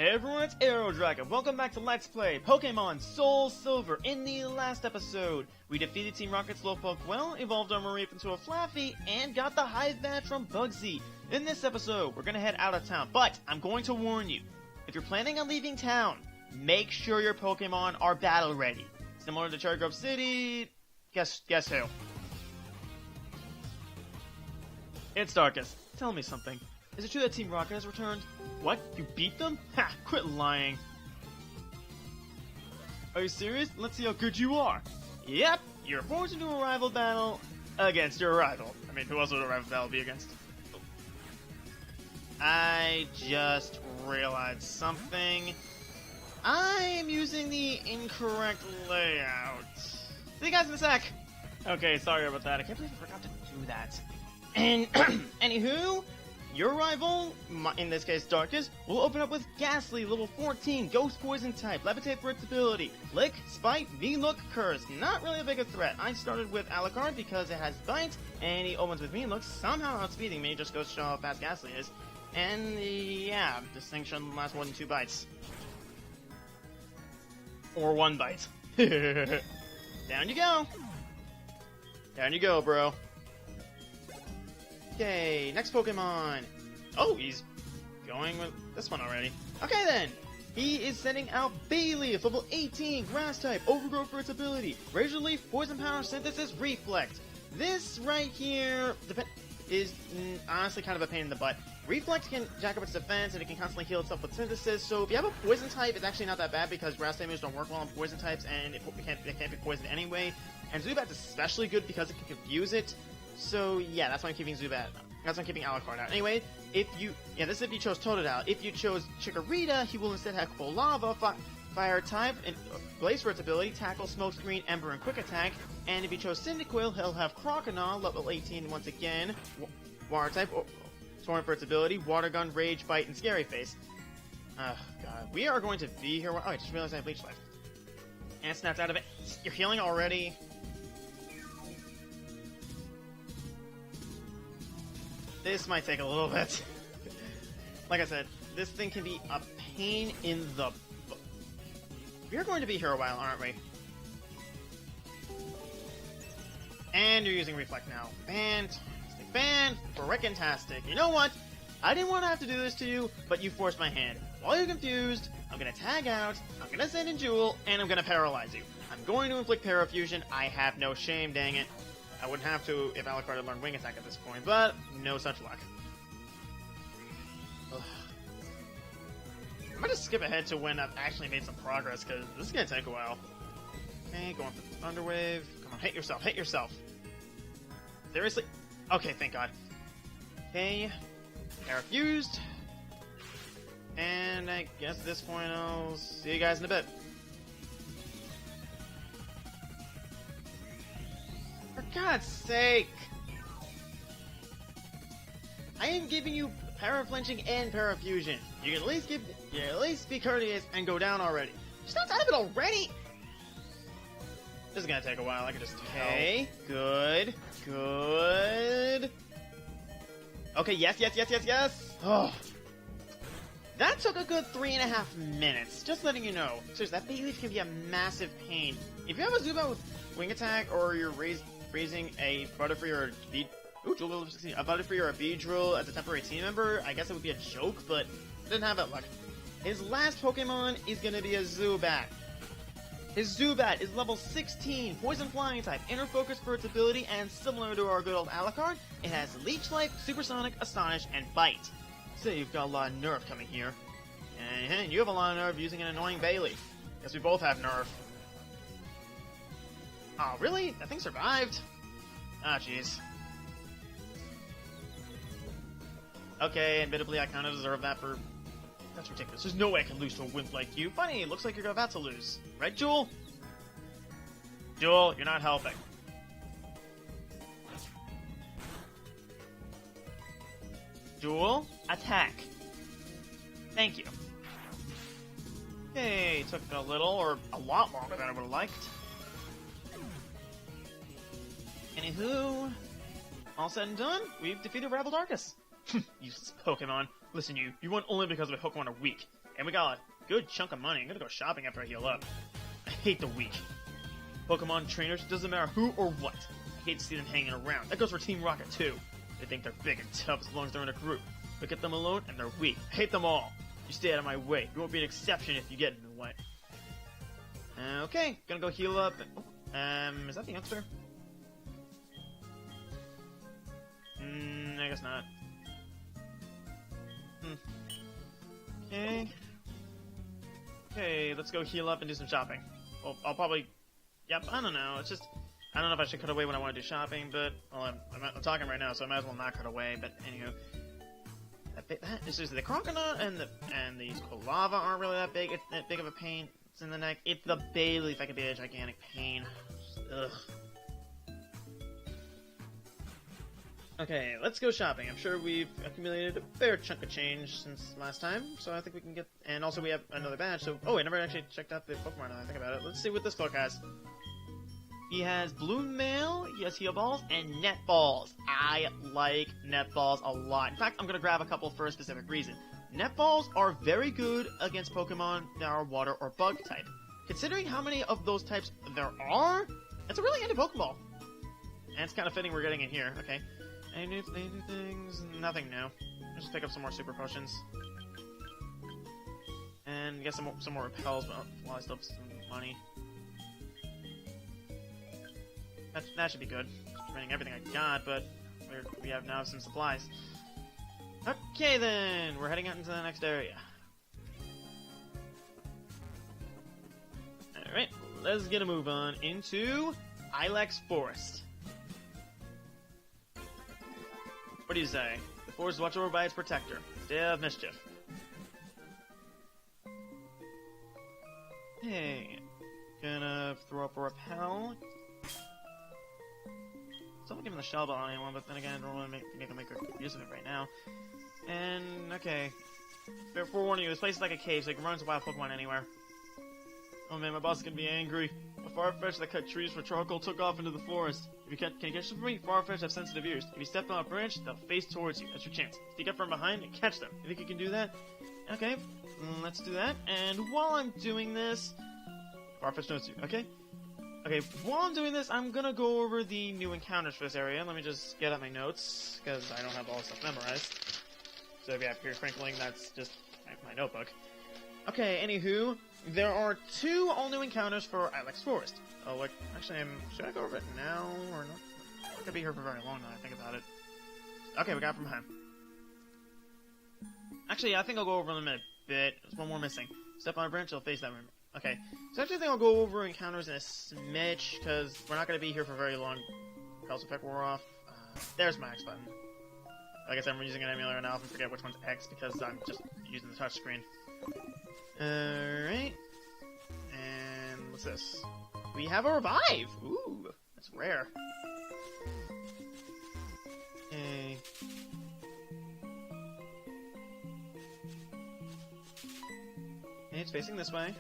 Hey everyone, it's Arrow Dragon. Welcome back to Let's Play Pokemon Soul Silver. In the last episode, we defeated Team Rocket's Slowpoke well, evolved our Mareep into a Flaffy, and got the Hive Badge from Bugsy. In this episode, we're gonna head out of town, but I'm going to warn you, if you're planning on leaving town, make sure your Pokemon are battle ready. Similar to Cherry Grove City, guess who? It's Darkus. Tell me something. Is it true that Team Rocket has returned? What? You beat them? Ha! Quit lying. Are you serious? Let's see how good you are. Yep, you're forced into a rival battle against your rival. I mean, who else would a rival battle be against? I just realized something. I am using the incorrect layout. See you guys in a sec. Okay, sorry about that. I can't believe I forgot to do that. And, anywho, your rival, in this case Darkus, will open up with Ghastly, level 14, Ghost Poison type, Levitate for its ability, Lick, Spite, V-Look, Curse. Not really a big a threat. I started with Alucard because it has Bite, and he opens with V-Look, somehow outspeeding me, just goes to show how fast Ghastly is. And yeah, this thing shouldn't last more than 2 bites. Or 1 bite. Down you go! Down you go, bro. Okay, next Pokemon. Oh, he's going with this one already. Okay then, he is sending out Bayleaf, level 18, Grass type, Overgrowth for its ability, Razor Leaf, Poison Power, Synthesis, Reflect. This right here is honestly kind of a pain in the butt. Reflect can jack up its defense and it can constantly heal itself with Synthesis, so if you have a Poison type, it's actually not that bad because Grass types don't work well on Poison types and it can't be poisoned anyway. And Zubat's especially good because it can confuse it. So yeah, that's why I'm keeping Zubat. That's why I'm keeping Alucard out. Anyway, this is if you chose Totodile. If you chose Chikorita, he will instead have Lava, Fire type, and Blaze for its ability, Tackle, Smokescreen, Ember, and Quick Attack. And if you chose Cyndaquil, he'll have Croconaw, level 18 once again, Water type, Torrent for its ability, Water Gun, Rage, Bite, and Scary Face. Oh god, we are going to be here. Oh, I just realized I have Leech Life. And snapped out of it. You're healing already. This might take a little bit. Like I said, this thing can be a pain in the butt. We're going to be here a while, aren't we? And you're using Reflect now. Fantastic. Fan-frickin-tastic. You know what? I didn't want to have to do this to you, but you forced my hand. While you're confused, I'm going to tag out, I'm going to send in Jewel, and I'm going to paralyze you. I'm going to inflict Parafusion. I have no shame, dang it. I wouldn't have to if Alucard had learned Wing Attack at this point, but no such luck. Ugh. I'm gonna skip ahead to when I've actually made some progress, because this is gonna take a while. Okay, going for the Thunder Wave. Come on, hit yourself, hit yourself. Seriously? Okay, thank God. Okay, Parafused. And I guess at this point I'll see you guys in a bit. For God's sake! I am giving you Paraflinching and Parafusion. You can at least be courteous and go down already. Just not out of it already! This is gonna take a while. I can just... Okay, good. Okay, yes! Oh. That took a good 3.5 minutes. Just letting you know. Seriously, that Bayleaf can be a massive pain. If you have a Zubat with Wing Attack, or you're raising a Butterfree or a Butterfree or a Beedrill as a temporary team member, I guess it would be a joke, but didn't have that luck. His last Pokemon is gonna be a Zubat. His Zubat is level 16, Poison Flying type, Inner Focus for its ability, and similar to our good old Alucard, it has Leech Life, Supersonic, Astonish, and Bite. So you've got a lot of Nerf coming here. And you have a lot of Nerf using an annoying Bayleaf. Guess we both have Nerf. Oh, really? That thing survived? Ah, jeez. Okay, admittedly, I kind of deserve that for... That's ridiculous. There's no way I can lose to a wimp like you. Funny, it looks like you're about to lose. Right, Jewel? Jewel, you're not helping. Jewel, attack. Thank you. Okay, took a little, or a lot longer than I would have liked. Anywho, all said and done, we've defeated Rival Darkus. Useless Pokemon. Listen, you won only because of a Pokemon are weak. And we got a good chunk of money. I'm gonna go shopping after I heal up. I hate the weak. Pokemon trainers, doesn't matter who or what. I hate to see them hanging around. That goes for Team Rocket too. They think they're big and tough as long as they're in a group. But get them alone and they're weak. I hate them all. You stay out of my way. You won't be an exception if you get in the way. Okay, gonna go heal up. Is that the youngster? I guess not. Okay. Okay, let's go heal up and do some shopping. Well, I'll probably... Yep, I don't know. It's just... I don't know if I should cut away when I want to do shopping, but... Well, I'm talking right now, so I might as well not cut away, but anywho... It's just the Croconaut and the Kolava aren't really that big of a pain. It's in the neck. It's the Bayleaf that could be a gigantic pain. Ugh. Okay, let's go shopping. I'm sure we've accumulated a fair chunk of change since last time, so I think we can get... And also we have another badge, so... Oh, I never actually checked out the Pokemon now I think about it. Let's see what this folk has. He has Balloon Mail, he has Heal Balls, and Net Balls. I like Net Balls a lot. In fact, I'm going to grab a couple for a specific reason. Net Balls are very good against Pokemon that are Water or Bug type. Considering how many of those types there are, it's a really handy Pokeball. And it's kind of fitting we're getting it here. Okay. Any new things? Nothing new. Let's just pick up some more Super Potions. And get some more Repels, but while I still have some money. That should be good. Just draining everything I got, but we have now some supplies. Okay then, we're heading out into the next area. Alright, let's get a move on into Ilex Forest. What do you say? The forest is watched over by its protector, Day of Mischief. Hey, gonna throw up a repel. Someone giving the shell ball on anyone, but then again, I don't really think I can make use of it right now. And, okay. Fair forewarning you, this place is like a cave, so you can run into wild Pokemon anywhere. Oh man, my boss is gonna be angry. A Farfetch'd that cut trees for charcoal took off into the forest. Can you catch them for me? Farfetch'd have sensitive ears. If you step on a branch, they'll face towards you. That's your chance. Sneak up from behind and catch them. You think you can do that? Okay, let's do that. And while I'm doing this... Farfetch'd knows you, okay? Okay, while I'm doing this, I'm gonna go over the new encounters for this area. Let me just get out my notes, because I don't have all the stuff memorized. So if you have here crinkling, that's just my notebook. Okay, anywho, there are 2 all-new encounters for Ilex Forest. Oh, look, actually, should I go over it now, or not? I could be here for very long now, I think about it. Okay, we got it from behind. Actually, I think I'll go over them in a bit. There's one more missing. Step on a branch, it'll face that room. Okay, so actually I think I'll go over encounters in a smidge, because we're not going to be here for very long. Pulse effect wore off. There's my X button. Like I said, I'm using an emulator and I often forget which one's X because I'm just using the touch screen. Alright. And what's this? We have a revive! Ooh, that's rare. Okay. Okay, it's facing this way.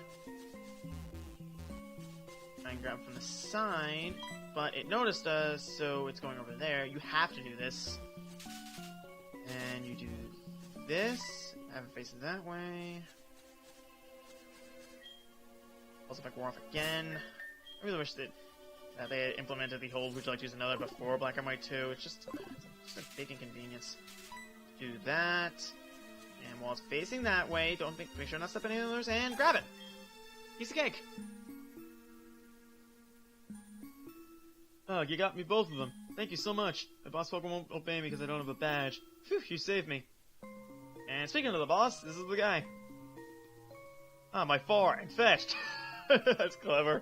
Try and grab from the side, but it noticed us, so it's going over there. You have to do this. And you do this. Have it facing that way. Also, if I go off again. I really wish that they had implemented the whole would you like to use another before Black and White 2. It's just a big inconvenience. Do that. And while it's facing that way, make sure not to step on any others, and grab it! Piece of cake! Oh, you got me both of them. Thank you so much. My boss Pokemon won't obey me because I don't have a badge. Phew, you saved me. And speaking of the boss, this is the guy. Ah, my far and fetched. That's clever.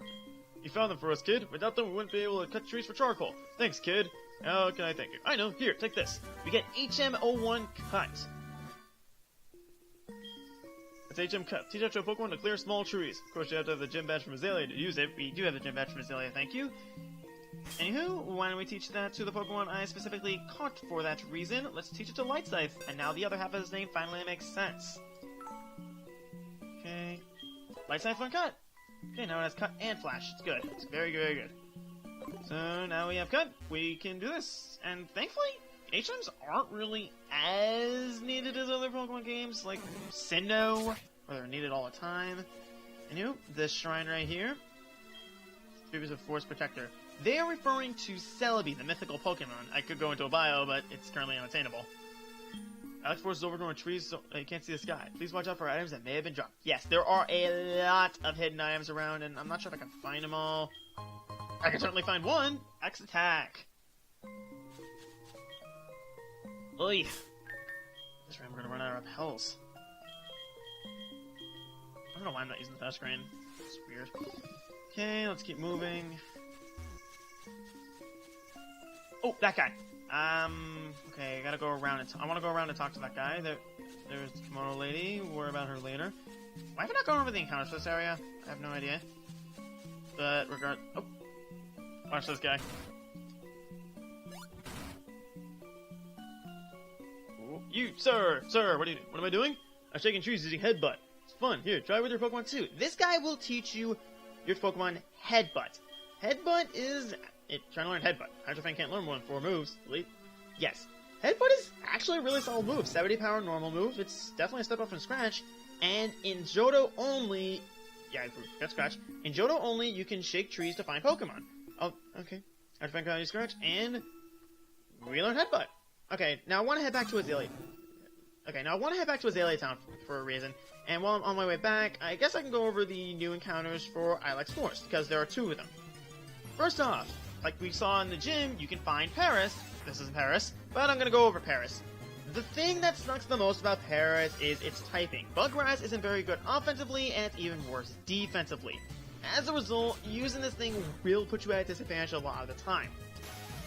You found them for us, kid. Without them, we wouldn't be able to cut trees for charcoal. Thanks, kid. How can I thank you? I know. Here, take this. We get HM01 Cut. It's HM Cut. Teach out your Pokemon to clear small trees. Of course, you have to have the gym badge from Azalea to use it. We do have the gym badge from Azalea, thank you. Anywho, why don't we teach that to the Pokemon I specifically caught for that reason? Let's teach it to Light Scythe, and now the other half of his name finally makes sense. Okay. Light Scythe on Cut! Okay, now it has Cut and Flash. It's good. It's very, very good. So, now we have Cut. We can do this. And thankfully, H-types aren't really as needed as other Pokemon games, like Sinnoh, where they're needed all the time. And this shrine right here, Tributes of Force Protector. They are referring to Celebi, the mythical Pokemon. I could go into a bio, but it's currently unattainable. Alex Force is overgrown with trees, so you can't see the sky. Please watch out for items that may have been dropped. Yes, there are a lot of hidden items around, and I'm not sure if I can find them all. I can certainly find one! X attack! Oy! This way I'm gonna run out of repels. I don't know why I'm not using the touchscreen. It's weird. Okay, let's keep moving. Oh, that guy! Okay, I gotta go around and I wanna go around and talk to that guy. There's the kimono lady. We'll worry about her later. Why have I not gone over the encounters for this area? I have no idea. But, oh. Watch this guy. Ooh. You, sir, what am I doing? I'm shaking trees using Headbutt. It's fun. Here, try it with your Pokemon too. This guy will teach you your Pokemon Headbutt. Headbutt is... trying to learn Headbutt. Hydro can't learn more than 4 moves. Yes. Headbutt is actually a really solid move. 70 power normal move. It's definitely a step up from Scratch. And in Johto only... Yeah, I got Scratch. In Johto only, you can shake trees to find Pokemon. Oh, okay. Hydro can use Scratch, and... we learn Headbutt. Okay, now I want to head back to Azalea. Town for a reason. And while I'm on my way back, I guess I can go over the new encounters for Ilex Forest, because there are 2 of them. First off, like we saw in the gym, you can find Paris. This isn't Paris, but I'm gonna go over Paris. The thing that sucks the most about Paris is its typing. Buggrass isn't very good offensively, and it's even worse defensively. As a result, using this thing will put you at a disadvantage a lot of the time.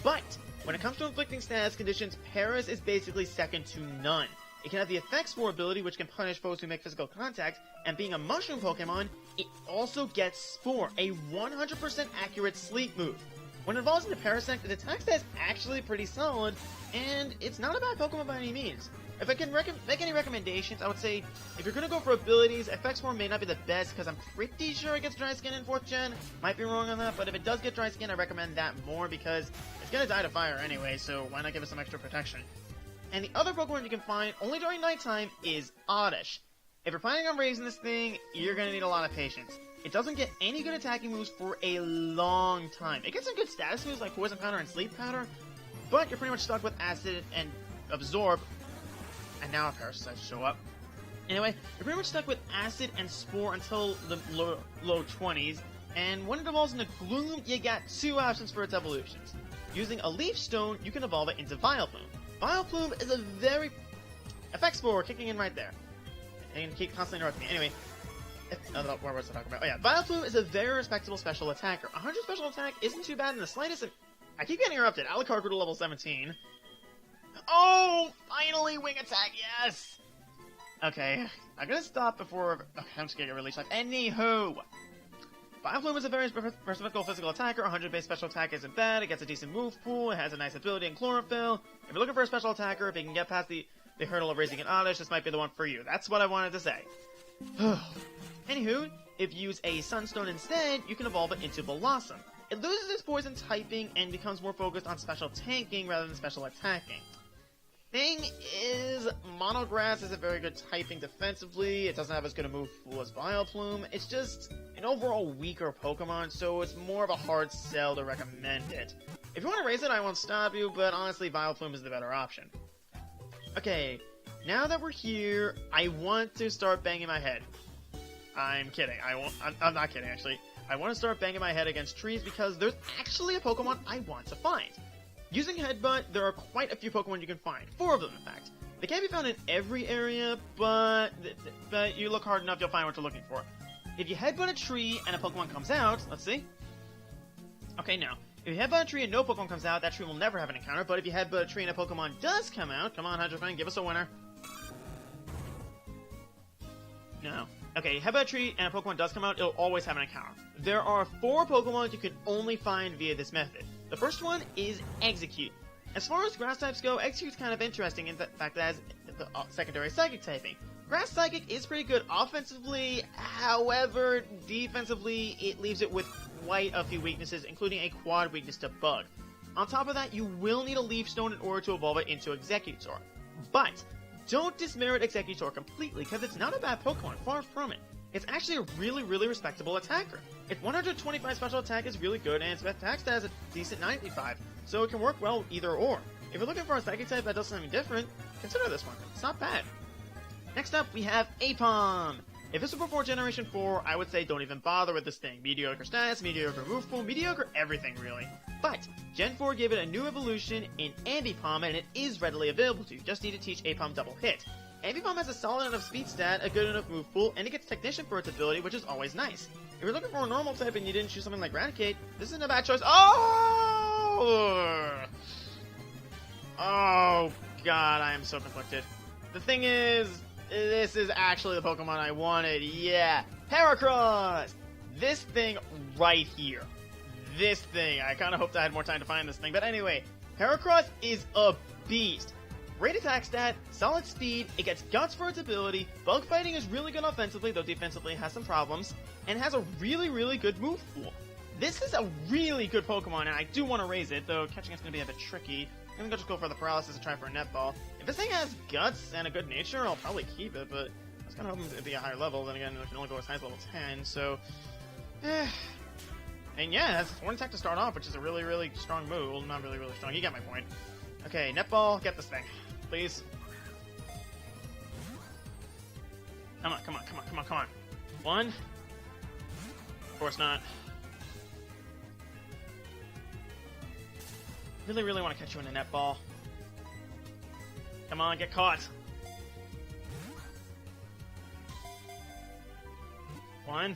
But, when it comes to inflicting status conditions, Paris is basically second to none. It can have the Effect Spore ability, which can punish foes who make physical contact, and being a Mushroom Pokemon, it also gets Spore, a 100% accurate sleep move. When it evolves into Parasect, its attack stat is actually pretty solid, and it's not a bad Pokemon by any means. If I can make any recommendations, I would say, if you're going to go for abilities, Effect Spore may not be the best, because I'm pretty sure it gets Dry Skin in 4th Gen. Might be wrong on that, but if it does get Dry Skin, I recommend that more, because it's going to die to fire anyway, so why not give it some extra protection? And the other Pokemon you can find, only during nighttime, is Oddish. If you're planning on raising this thing, you're going to need a lot of patience. It doesn't get any good attacking moves for a long time. It gets some good status moves like Poison Powder and Sleep Powder, but you're pretty much stuck with Acid and Absorb. And now a Parasite show up. Anyway, you're pretty much stuck with Acid and Spore until the low 20s, and when it evolves into Gloom, you got 2 options for its evolutions. Using a Leaf Stone, you can evolve it into Vileplume. Vileplume is a very... Effect Spore kicking in right there. And you keep constantly interrupting me. Anyway, what was I talking about? Oh yeah, Vileplume is a very respectable special attacker. 100 special attack isn't too bad in the slightest. I keep getting interrupted. Alucard grew to level 17. Oh, finally wing attack, yes! Okay, I'm gonna stop before... Okay, I'm just gonna get released life. Anywho, Vileplume is a very respectable physical attacker. 100 base special attack isn't bad. It gets a decent move pool. It has a nice ability in Chlorophyll. If you're looking for a special attacker, if you can get past the hurdle of raising an Oddish, this might be the one for you. That's what I wanted to say. Anywho, if you use a Sunstone instead, you can evolve it into Blossom. It loses its poison typing and becomes more focused on special tanking rather than special attacking. Thing is, Monograss isn't very good typing defensively. It doesn't have as good a move pool as Vileplume. It's just an overall weaker Pokemon, so it's more of a hard sell to recommend it. If you want to raise it, I won't stop you, but honestly, Vileplume is the better option. Okay, now that we're here, I want to start banging my head. I'm kidding. I'm not kidding, actually. I want to start banging my head against trees because there's actually a Pokemon I want to find. Using Headbutt, there are quite a few Pokemon you can find. 4 of them, in fact. They can't be found in every area, but you look hard enough, you'll find what you're looking for. If you Headbutt a tree and a Pokemon comes out, let's see. Okay, now, if you Headbutt a tree and no Pokemon comes out, that tree will never have an encounter, but if you Headbutt a tree and a Pokemon does come out, come on, Hydrophane, give us a winner. No. Okay, Headbutt a tree and a Pokemon does come out, it'll always have an encounter. There are 4 Pokemon you can only find via this method. The first one is Execute. As far as Grass types go, Execute's kind of interesting in the fact that it has the secondary Psychic typing. Grass Psychic is pretty good offensively, however, defensively, it leaves it with quite a few weaknesses, including a quad weakness to Bug. On top of that, you will need a Leaf Stone in order to evolve it into Executor. But don't dismerit Executor completely, because it's not a bad Pokemon, far from it. It's actually a really, really respectable attacker. Its 125 special attack is really good, and its attack stat is a decent 95, so it can work well either or. If you're looking for a Psychic type that does something different, consider this one. It's not bad. Next up, we have Apom. If this were before Generation 4, I would say don't even bother with this thing. Mediocre stats, mediocre move pool, mediocre everything really. But Gen 4 gave it a new evolution in Ambipom, and it is readily available to you. Just need to teach Apom Double Hit. Ambipom has a solid enough speed stat, a good enough move pool, and it gets Technician for its ability, which is always nice. If you're looking for a normal type and you didn't choose something like Raticate, this isn't a bad choice. Oh! Oh god, I am so conflicted. The thing is, this is actually the Pokemon I wanted, yeah! Heracross! This thing right here. This thing. I kind of hoped I had more time to find this thing, but anyway, Heracross is a beast. Great attack stat, solid speed, it gets Guts for its ability, Bug Fighting is really good offensively, though defensively it has some problems, and has a really, really good move pool. This is a really good Pokemon, and I do want to raise it, though catching it's going to be a bit tricky. I'm going to just go for the Paralysis and try for a Netball. If this thing has Guts and a good nature, I'll probably keep it, but I was kind of hoping it'd be a higher level. Then again, it can only go as high as level 10, so... And yeah, it has Horn Attack to start off, which is a really, really strong move. Well, not really, really strong. You get my point. Okay, Netball, get this thing. Please. Come on, come on, come on, come on, come on. One. Of course not. Really, really want to catch you in a Netball. Come on, get caught. One.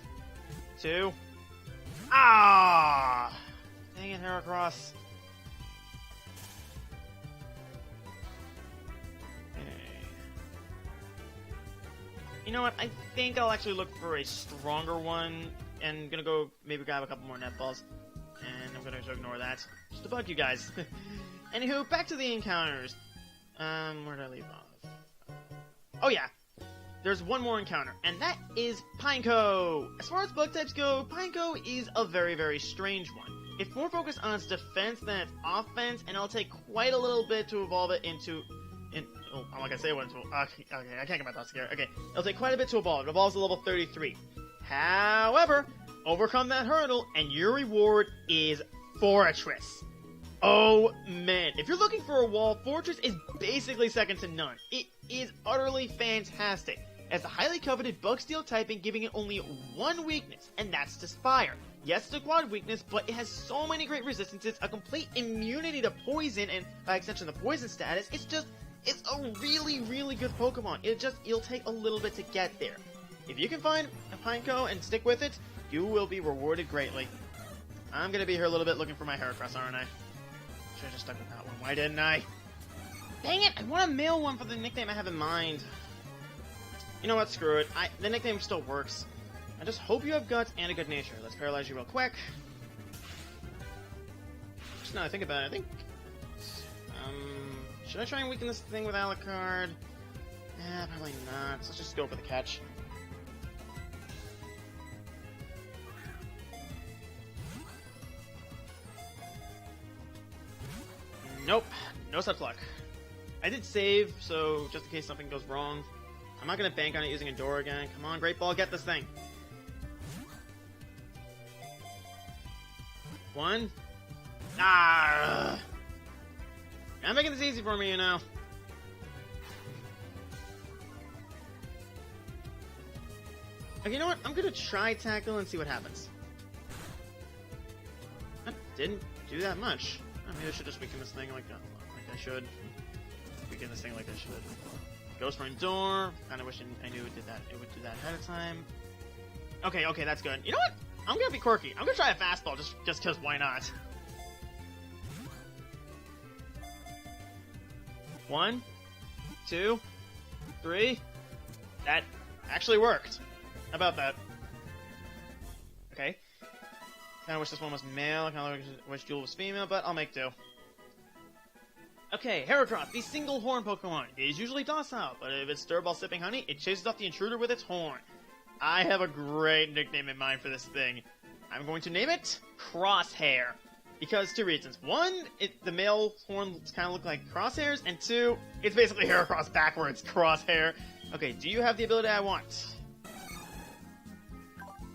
Two. Ah! Dang it, Heracross. You know what? I think I'll actually look for a stronger one, and gonna go maybe grab a couple more Netballs, and I'm gonna ignore that just to bug you guys. Anywho, back to the encounters. Where did I leave off? Oh yeah, there's one more encounter, and that is Pineco. As far as bug types go, Pineco is a very, very strange one. It's more focused on its defense than its offense, and it'll take quite a little bit to evolve it into. Oh, like I say, what? Okay, I can't get my thoughts together. Okay, it'll take quite a bit to evolve. It evolves to level 33. However, overcome that hurdle, and your reward is Fortress. Oh man, if you're looking for a wall, Fortress is basically second to none. It is utterly fantastic. As a highly coveted Bug Steel typing, giving it only one weakness, and that's to Spire. Yes, it's a quad weakness, but it has so many great resistances, a complete immunity to poison, and by extension the poison status. It's a really, really good Pokemon. It'll take a little bit to get there. If you can find a Pineco and stick with it, you will be rewarded greatly. I'm gonna be here a little bit looking for my Heracross, aren't I? Should've just stuck with that one. Why didn't I? Dang it! I want a male one for the nickname I have in mind. You know what? Screw it. The nickname still works. I just hope you have Guts and a good nature. Let's paralyze you real quick. Just now I think about it, I think... should I try and weaken this thing with Alucard? Probably not. So let's just go for the catch. Nope. No such luck. I did save, so just in case something goes wrong. I'm not going to bank on it using a door again. Come on, Great Ball, get this thing. One. Ah! I'm making this easy for me, you know. Okay, you know what? I'm gonna try Tackle and see what happens. That didn't do that much. Maybe I should just weaken this thing like I should. Weaken this thing like I should. Ghost Run Door. Kinda wish I knew it did that. It would do that ahead of time. Okay, that's good. You know what? I'm gonna be quirky. I'm gonna try a fastball just cause why not? One, two, three. That actually worked. How about that? Okay. Kinda wish this one was male, kinda wish Jewel was female, but I'll make do. Okay, Heracross, the single horn Pokemon, is usually docile, but if it's stirred while sipping honey, it chases off the intruder with its horn. I have a great nickname in mind for this thing. I'm going to name it Crosshair. Because two reasons. One, the male horns kind of look like crosshairs, and two, it's basically Heracross backwards crosshair. Okay, do you have the ability I want?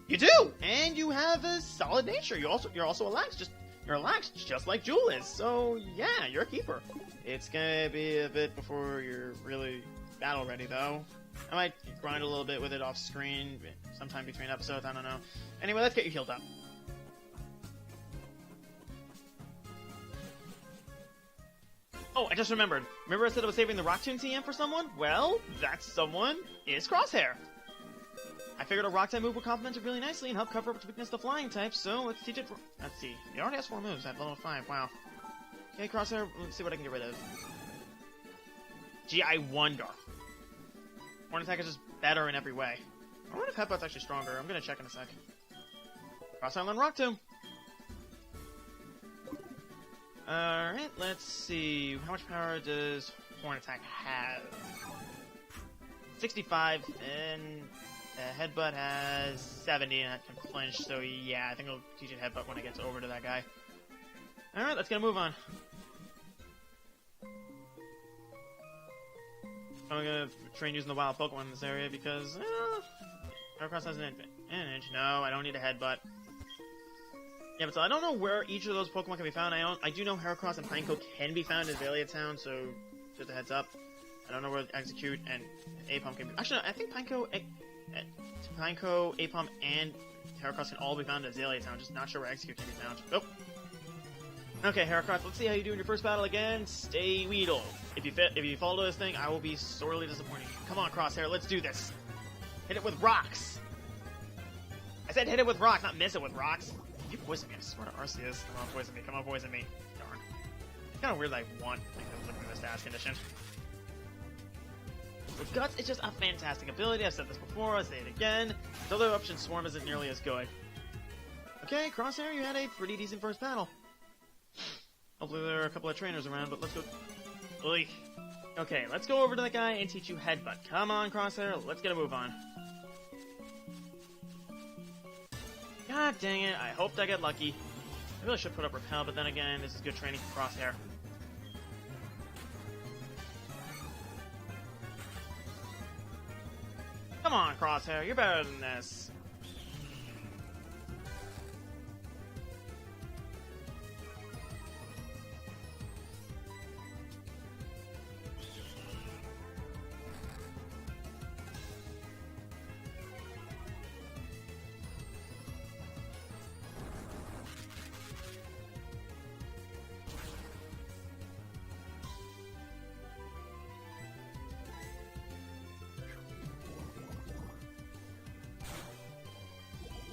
You do! And you have a solid nature. You're also a lax, you're a lax, just like Jewel is. So yeah, you're a keeper. It's gonna be a bit before you're really battle ready though. I might grind a little bit with it off screen sometime between episodes, I don't know. Anyway, let's get you healed up. Oh, I just remembered. Remember I said I was saving the Rock Tomb TM for someone? Well, that someone is Crosshair. I figured a Rock type move would complement it really nicely and help cover up its weakness to flying types, so let's teach it. Let's see. It already has 4 moves at level 5. Wow. Okay, Crosshair, let's see what I can get rid of. Gee, I wonder. Horn attack is just better in every way. I wonder if Headbutt's actually stronger. I'm gonna check in a sec. Crosshair on Rock Tomb. Alright, let's see. How much power does Horn attack have? 65, and Headbutt has 70, and that can flinch, so yeah, I think I'll teach it Headbutt when it gets over to that guy. Alright, let's get a move on. I'm gonna train using the wild Pokemon in this area because, Heracross has an advantage. No, I don't need a Headbutt. Yeah, but so I don't know where each of those Pokemon can be found. I do know Heracross and Pineco can be found in Azalea Town, so just a heads up. I don't know where Execute and Apom can be. Actually, I think Pineco, Apom, and Heracross can all be found in Azalea Town. Just not sure where Execute can be found. Oh. Okay, Heracross, let's see how you do in your first battle against a Weedle. If you fall to this thing, I will be sorely disappointed. Come on, Crosshair, let's do this. Hit it with rocks. I said hit it with rocks, not miss it with rocks. You poison me, I swear to Arceus. Come on, poison me, come on, poison me. Darn. It's kind of weird that I want, looking at this stats condition. With Guts, it's just a fantastic ability. I've said this before, I'll say it again. The other option, Swarm, isn't nearly as good. Okay, Crosshair, you had a pretty decent first battle. Hopefully there are a couple of trainers around, but let's go... Oy. Okay, let's go over to that guy and teach you Headbutt. Come on, Crosshair, let's get a move on. God dang it, I hoped I get lucky. I really should put up Repel, but then again, this is good training for Crosshair. Come on, Crosshair, you're better than this.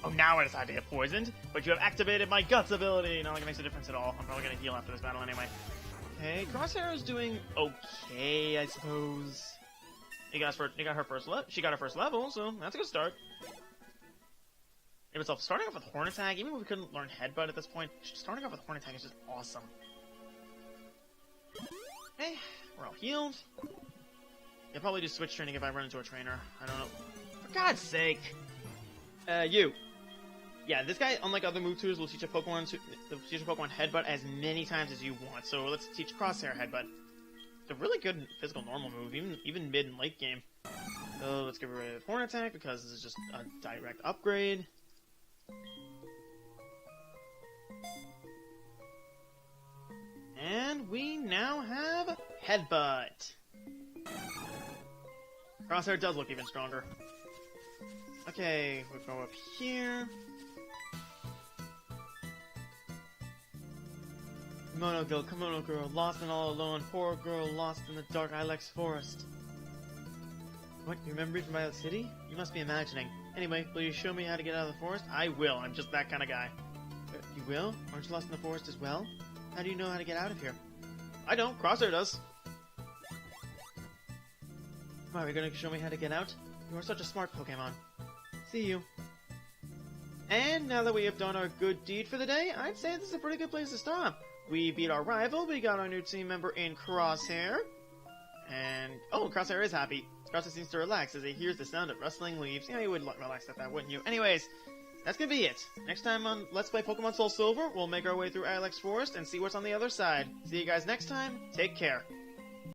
Oh, now I decide to get poisoned, but you have activated my Guts ability. Not like it makes a difference at all. I'm probably gonna heal after this battle anyway. Okay, Crosshair is doing okay, I suppose. She got her first level, so that's a good start. If it's starting off with Horn Attack, even if we couldn't learn Headbutt at this point, starting off with Horn Attack is just awesome. Okay, we're all healed. I'll probably do switch training if I run into a trainer. I don't know. For God's sake! You. Yeah, this guy, unlike other move tutors, will teach a Pokemon Headbutt as many times as you want. So let's teach Crosshair Headbutt. It's a really good physical normal move, even mid and late game. So let's get rid of Horn Attack because this is just a direct upgrade. And we now have Headbutt. Crosshair does look even stronger. Okay, we'll go up here. Kimono girl, lost and all alone. Poor girl, lost in the dark Ilex forest. What, you remember me from Violet City? You must be imagining. Anyway, will you show me how to get out of the forest? I will, I'm just that kind of guy. You will? Aren't you lost in the forest as well? How do you know how to get out of here? I don't, Crosshair does. Are you gonna show me how to get out? You are such a smart Pokemon. See you. And now that we have done our good deed for the day, I'd say this is a pretty good place to stop. We beat our rival, we got our new team member in Crosshair. And, oh, Crosshair is happy. Crosshair seems to relax as he hears the sound of rustling leaves. Yeah, you would relax at that, wouldn't you? Anyways, that's gonna be it. Next time on Let's Play Pokemon Soul Silver, we'll make our way through Alex Forest and see what's on the other side. See you guys next time. Take care.